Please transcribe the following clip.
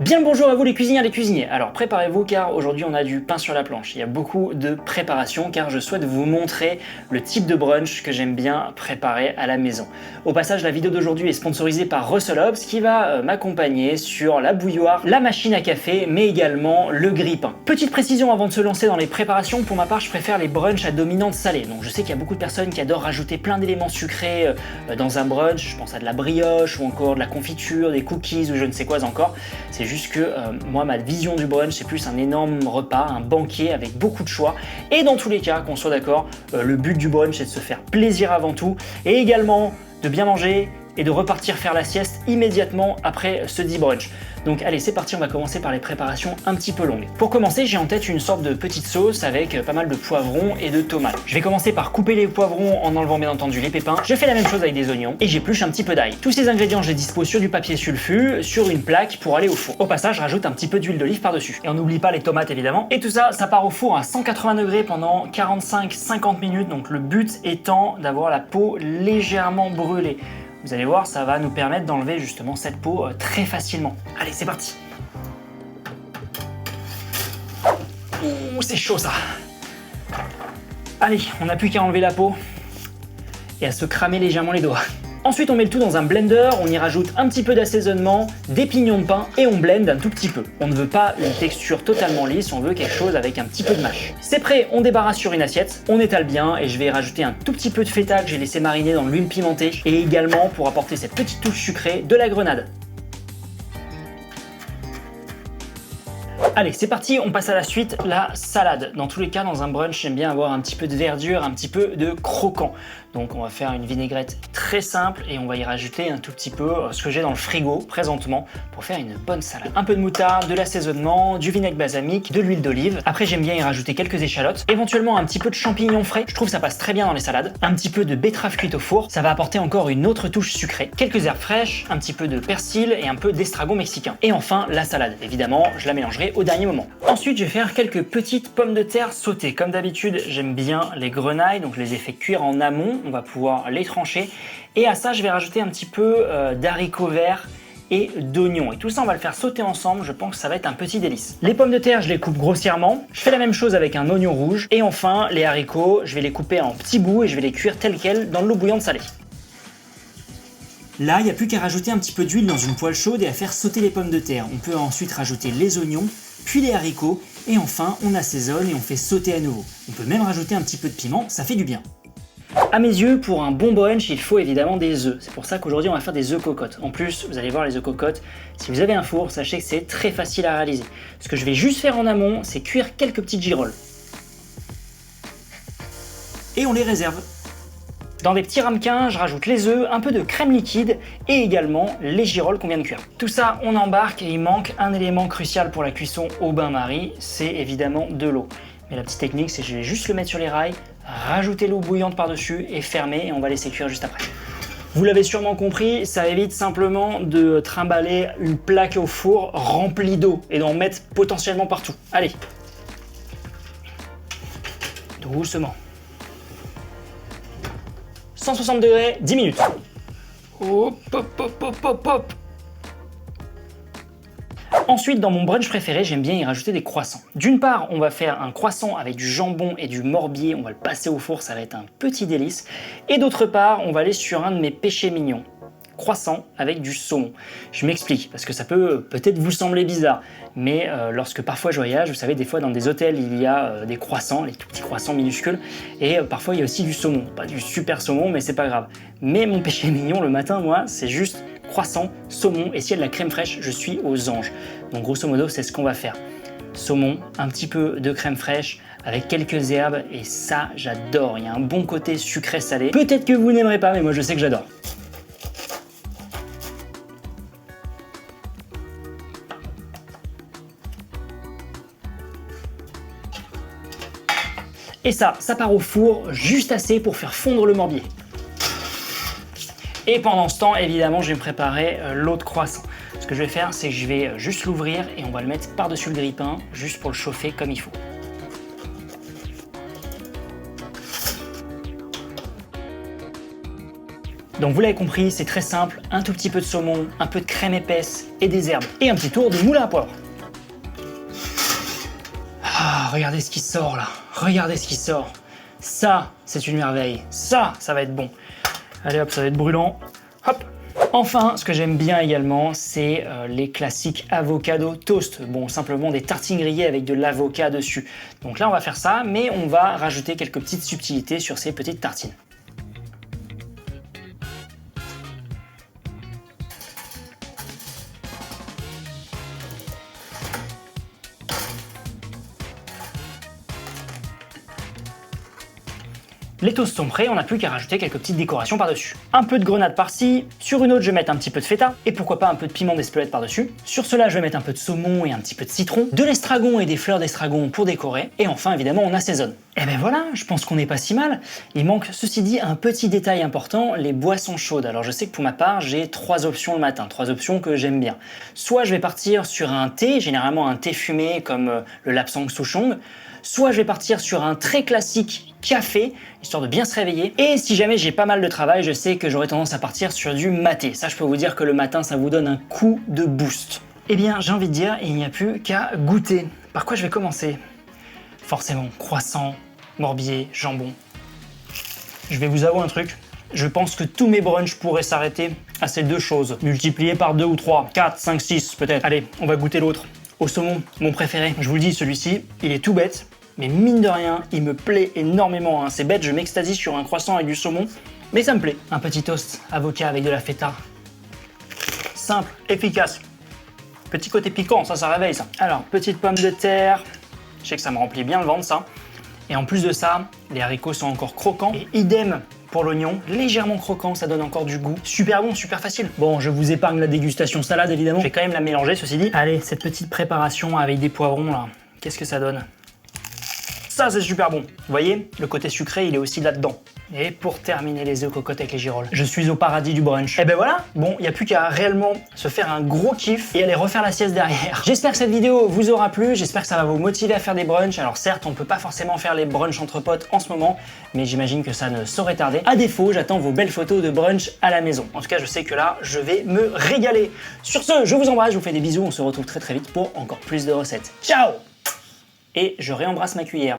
Bien le bonjour à vous les cuisinières et les cuisiniers. Alors préparez-vous car aujourd'hui on a du pain sur la planche. Il y a beaucoup de préparation car je souhaite vous montrer le type de brunch que j'aime bien préparer à la maison. Au passage, la vidéo d'aujourd'hui est sponsorisée par Russell Hobbs qui va m'accompagner sur la bouilloire, la machine à café, mais également le grille-pain. Petite précision avant de se lancer dans les préparations, pour ma part je préfère les brunchs à dominante salée. Donc je sais qu'il y a beaucoup de personnes qui adorent rajouter plein d'éléments sucrés dans un brunch, je pense à de la brioche ou encore de la confiture, des cookies ou je ne sais quoi encore. C'est juste que moi, ma vision du brunch, c'est plus un énorme repas, un banquet avec beaucoup de choix. Et dans tous les cas, qu'on soit d'accord, le but du brunch, c'est de se faire plaisir avant tout et également de bien manger et de repartir faire la sieste immédiatement après ce dit brunch. Donc allez, c'est parti, on va commencer par les préparations un petit peu longues. Pour commencer, j'ai en tête une sorte de petite sauce avec pas mal de poivrons et de tomates. Je vais commencer par couper les poivrons en enlevant bien entendu les pépins. Je fais la même chose avec des oignons et j'épluche un petit peu d'ail. Tous ces ingrédients, je les dispose sur du papier sulfu, sur une plaque pour aller au four. Au passage, je rajoute un petit peu d'huile d'olive par-dessus. Et on n'oublie pas les tomates évidemment. Et tout ça, ça part au four à 180 degrés pendant 45-50 minutes. Donc le but étant d'avoir la peau légèrement brûlée. Vous allez voir, ça va nous permettre d'enlever justement cette peau très facilement. Allez, c'est parti. Ouh, c'est chaud ça. Allez, on n'a plus qu'à enlever la peau et à se cramer légèrement les doigts. Ensuite, on met le tout dans un blender, on y rajoute un petit peu d'assaisonnement, des pignons de pain et on blende un tout petit peu. On ne veut pas une texture totalement lisse, on veut quelque chose avec un petit peu de mâche. C'est prêt, on débarrasse sur une assiette, on étale bien et je vais y rajouter un tout petit peu de feta que j'ai laissé mariner dans de l'huile pimentée et également, pour apporter cette petite touche sucrée, de la grenade. Allez, c'est parti, on passe à la suite, la salade. Dans tous les cas, dans un brunch, j'aime bien avoir un petit peu de verdure, un petit peu de croquant. Donc on va faire une vinaigrette très simple et on va y rajouter un tout petit peu ce que j'ai dans le frigo présentement pour faire une bonne salade. Un peu de moutarde, de l'assaisonnement, du vinaigre balsamique, de l'huile d'olive. Après j'aime bien y rajouter quelques échalotes, éventuellement un petit peu de champignons frais, je trouve que ça passe très bien dans les salades. Un petit peu de betterave cuite au four, ça va apporter encore une autre touche sucrée. Quelques herbes fraîches, un petit peu de persil et un peu d'estragon mexicain. Et enfin la salade, évidemment je la mélangerai au dernier moment. Ensuite je vais faire quelques petites pommes de terre sautées. Comme d'habitude j'aime bien les grenailles, donc je les ai fait cuire en amont. On va pouvoir les trancher et à ça je vais rajouter un petit peu d'haricots verts et d'oignons et tout ça on va le faire sauter ensemble, je pense que ça va être un petit délice. Les pommes de terre je les coupe grossièrement, je fais la même chose avec un oignon rouge et enfin les haricots je vais les couper en petits bouts et je vais les cuire tels quels dans de l'eau bouillante salée. Là il n'y a plus qu'à rajouter un petit peu d'huile dans une poêle chaude et à faire sauter les pommes de terre. On peut ensuite rajouter les oignons, puis les haricots et enfin on assaisonne et on fait sauter à nouveau. On peut même rajouter un petit peu de piment, ça fait du bien. À mes yeux, pour un bon brunch, il faut évidemment des œufs. C'est pour ça qu'aujourd'hui, on va faire des œufs cocottes. En plus, vous allez voir les œufs cocottes, si vous avez un four, sachez que c'est très facile à réaliser. Ce que je vais juste faire en amont, c'est cuire quelques petites girolles. Et on les réserve. Dans des petits ramequins, je rajoute les œufs, un peu de crème liquide et également les girolles qu'on vient de cuire. Tout ça, on embarque et il manque un élément crucial pour la cuisson au bain-marie, c'est évidemment de l'eau. Mais la petite technique, c'est que je vais juste le mettre sur les rails, rajouter l'eau bouillante par-dessus et fermer et on va laisser cuire juste après. Vous l'avez sûrement compris, ça évite simplement de trimballer une plaque au four remplie d'eau et d'en mettre potentiellement partout. Allez, doucement. 160 degrés, 10 minutes. Hop, hop, hop, hop, hop, hop. Ensuite, dans mon brunch préféré, j'aime bien y rajouter des croissants. D'une part, on va faire un croissant avec du jambon et du morbier, on va le passer au four, ça va être un petit délice. Et d'autre part, on va aller sur un de mes péchés mignons. Croissant avec du saumon. Je m'explique, parce que ça peut peut-être vous sembler bizarre, mais lorsque parfois je voyage, vous savez, des fois dans des hôtels, il y a des croissants, les tout petits croissants minuscules, et parfois il y a aussi du saumon. Pas du super saumon, mais c'est pas grave. Mais mon péché mignon le matin, moi, c'est juste croissant, saumon, et s'il y a de la crème fraîche, je suis aux anges. Donc grosso modo, c'est ce qu'on va faire. Saumon, un petit peu de crème fraîche, avec quelques herbes, et ça, j'adore. Il y a un bon côté sucré-salé. Peut-être que vous n'aimerez pas, mais moi je sais que j'adore. Et ça part au four juste assez pour faire fondre le morbier. Et pendant ce temps, évidemment, je vais me préparer l'autre croissant. Ce que je vais faire, c'est que je vais juste l'ouvrir et on va le mettre par-dessus le grille-pain, juste pour le chauffer comme il faut. Donc vous l'avez compris, c'est très simple, un tout petit peu de saumon, un peu de crème épaisse et des herbes. Et un petit tour de moulin à poivre. Ah, regardez ce qui sort là, regardez ce qui sort. Ça, c'est une merveille, ça va être bon. Allez hop, ça va être brûlant, hop. Enfin, ce que j'aime bien également, c'est les classiques avocado toast. Bon, simplement des tartines grillées avec de l'avocat dessus. Donc là, on va faire ça, mais on va rajouter quelques petites subtilités sur ces petites tartines. Les toasts sont prêts, on n'a plus qu'à rajouter quelques petites décorations par-dessus. Un peu de grenade par-ci, sur une autre je vais mettre un petit peu de feta, et pourquoi pas un peu de piment d'Espelette par-dessus. Sur cela je vais mettre un peu de saumon et un petit peu de citron, de l'estragon et des fleurs d'estragon pour décorer, et enfin évidemment on assaisonne. Et ben voilà, je pense qu'on n'est pas si mal. Il manque ceci dit un petit détail important, les boissons chaudes. Alors je sais que pour ma part j'ai 3 options le matin, 3 options que j'aime bien. Soit je vais partir sur un thé, généralement un thé fumé comme le Lapsang Souchong, soit je vais partir sur un très classique café, histoire de bien se réveiller. Et si jamais j'ai pas mal de travail, je sais que j'aurais tendance à partir sur du maté. Ça, je peux vous dire que le matin, ça vous donne un coup de boost. Eh bien, j'ai envie de dire, il n'y a plus qu'à goûter. Par quoi je vais commencer? Forcément, croissant, morbier, jambon. Je vais vous avouer un truc. Je pense que tous mes brunchs pourraient s'arrêter à ces deux choses, multipliées par 2 ou 3, 4, 5, 6 peut-être. Allez, on va goûter l'autre. Au saumon, mon préféré. Je vous le dis, celui-ci, il est tout bête, mais mine de rien, il me plaît énormément. Hein. C'est bête, je m'extasie sur un croissant avec du saumon, mais ça me plaît. Un petit toast avocat avec de la feta. Simple, efficace. Petit côté piquant, ça réveille ça. Alors, petite pomme de terre. Je sais que ça me remplit bien le ventre, ça. Et en plus de ça, les haricots sont encore croquants. Et idem pour l'oignon, légèrement croquant, ça donne encore du goût. Super bon, super facile. Bon, je vous épargne la dégustation salade, évidemment. Je vais quand même la mélanger, ceci dit. Allez, cette petite préparation avec des poivrons, là, qu'est-ce que ça donne? Ça, c'est super bon. Vous voyez, le côté sucré, il est aussi là-dedans. Et pour terminer les œufs cocottes avec les girolles, je suis au paradis du brunch. Et ben voilà, bon, il n'y a plus qu'à réellement se faire un gros kiff et aller refaire la sieste derrière. J'espère que cette vidéo vous aura plu, j'espère que ça va vous motiver à faire des brunchs. Alors certes, on ne peut pas forcément faire les brunchs entre potes en ce moment, mais j'imagine que ça ne saurait tarder. À défaut, j'attends vos belles photos de brunch à la maison. En tout cas, je sais que là, je vais me régaler. Sur ce, je vous embrasse, je vous fais des bisous, on se retrouve très vite pour encore plus de recettes. Ciao! Et je réembrasse ma cuillère.